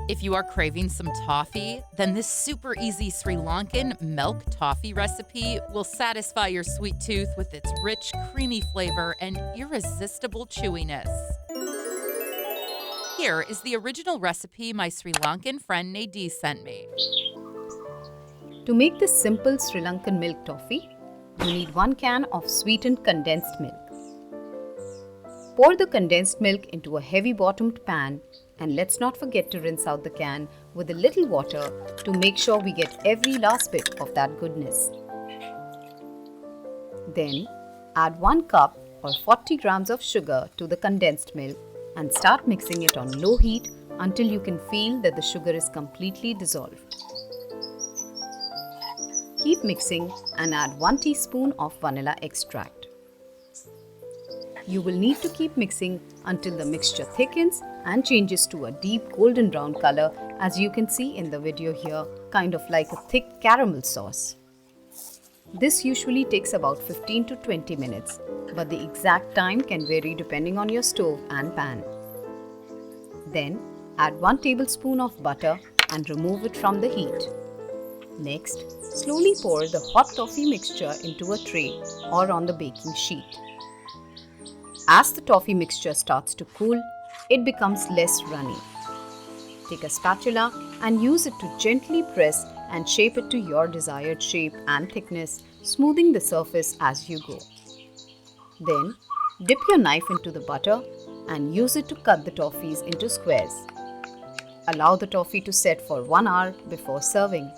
If you are craving some toffee, then this super easy Sri Lankan milk toffee recipe will satisfy your sweet tooth with its rich, creamy flavor and irresistible chewiness. Here is the original recipe my Sri Lankan friend Nadee sent me. To make this simple Sri Lankan milk toffee, you need 1 can of sweetened condensed milk. Pour the condensed milk into a heavy-bottomed pan, and let's not forget to rinse out the can with a little water to make sure we get every last bit of that goodness. Then add 1 cup or 40 grams of sugar to the condensed milk and start mixing it on low heat until you can feel that the sugar is completely dissolved. Keep mixing and add 1 teaspoon of vanilla extract. You will need to keep mixing until the mixture thickens and changes to a deep golden brown color, as you can see in the video here, kind of like a thick caramel sauce. This usually takes about 15 to 20 minutes, but the exact time can vary depending on your stove and pan. Then add 1 tablespoon of butter and remove it from the heat. Next, slowly pour the hot toffee mixture into a tray or on the baking sheet. As the toffee mixture starts to cool, it becomes less runny. Take a spatula and use it to gently press and shape it to your desired shape and thickness, smoothing the surface as you go. Then, dip your knife into the butter and use it to cut the toffees into squares. Allow the toffee to set for 1 hour before serving.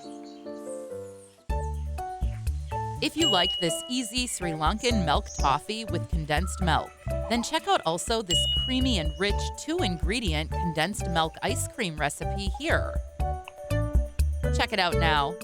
If you liked this easy Sri Lankan milk toffee with condensed milk, then check out also this creamy and rich 2-ingredient condensed milk ice cream recipe here. Check it out now.